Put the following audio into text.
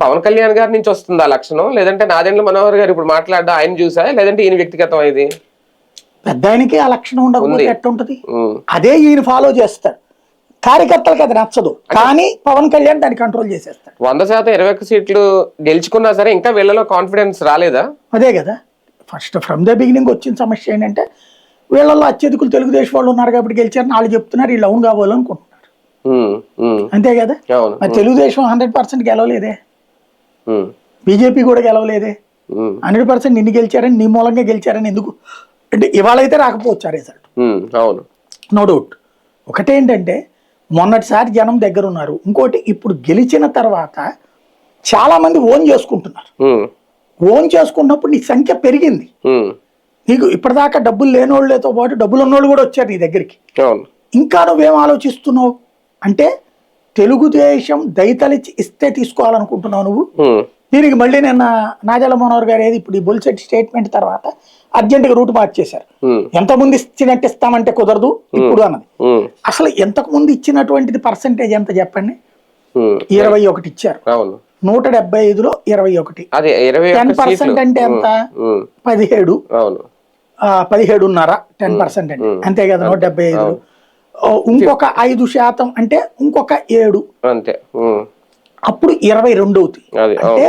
పవన్ కళ్యాణ్ గారి నుంచి వస్తుందా లక్షణం, లేదంటే నాదెండ్ల మనోహర్ గారు ఇప్పుడు మాట్లాడడం ఆయన చూసా, లేదంటే ఈయన వ్యక్తిగతం ఇది? పెద్ద ఆయనకి ఆ లక్షణం ఉండకపోతే ఎట్టుంటది? అదే ఈయన ఫాలో చేస్తాడు. కార్యకర్తలకు అది నచ్చదు, కానీ పవన్ కళ్యాణ్ దాన్ని కంట్రోల్ చేసేస్తాడు. 100% 21 సీట్లు గెలుచుకున్నా సరే ఇంకా వీళ్ళలో కాన్ఫిడెన్స్ రాలేదా? అదే కదా ఫస్ట్ ఫ్రమ్ ద బిగినింగ్ వచ్చిన సమస్య ఏంటంటే వీళ్ళల్లో అత్యధికులు తెలుగుదేశం వాళ్ళు ఉన్నారు కాబట్టి గెలిచారని వాళ్ళు చెప్తున్నారు, వీళ్ళు అవును కావాలనుకుంటున్నారు. అంతే కదా. మరి తెలుగుదేశం 100% గెలవలేదే, బీజేపీ కూడా గెలవలేదే. 100% నిన్ను గెలిచారని, నీ మూలంగా గెలిచారని ఎందుకు అంటే ఇవాళ అయితే రాకపోవచ్చు ఆ రిజల్ట్, నో డౌట్. ఒకటేంటంటే మొన్నటిసారి జనం దగ్గర ఉన్నారు, ఇంకోటి ఇప్పుడు గెలిచిన తర్వాత చాలా మంది ఓన్ చేసుకుంటున్నారు. ఓన్ చేసుకున్నప్పుడు నీ సంఖ్య పెరిగింది. నీకు ఇప్పటిదాకా డబ్బులు లేనోళ్ళతో పాటు డబ్బులు ఉన్నోళ్ళు కూడా వచ్చారు నీ దగ్గరికి. ఇంకా నువ్వేం ఆలోచిస్తున్నావు అంటే తెలుగుదేశం దళితులిచ్చి ఇస్తే తీసుకోవాలనుకుంటున్నావు నువ్వు. దీనికి మళ్ళీ నిన్న నాదెండ్ల మనోహర్ గారు ఏది ఇప్పుడు ఈ బుల్సెట్ స్టేట్మెంట్ తర్వాత అర్జెంటుగా రూట్ మార్చేశారు. ఎంతమంది ఇచ్చినట్టు ఇస్తామంటే కుదరదు ఇప్పుడు అన్నది. అసలు ఎంతకు ముందు ఇచ్చినటువంటిది పర్సంటేజ్ ఎంత చెప్పండి? 21 ఇచ్చారు. 175లో 21, 10% అంటే ఎంత? 17, 17.5, 10% అంటే అంతే కదా. 175లో ఇంకొక 5% అంటే ఇంకొక 7, అంతే. అప్పుడు 22 అవుతాయి. అంటే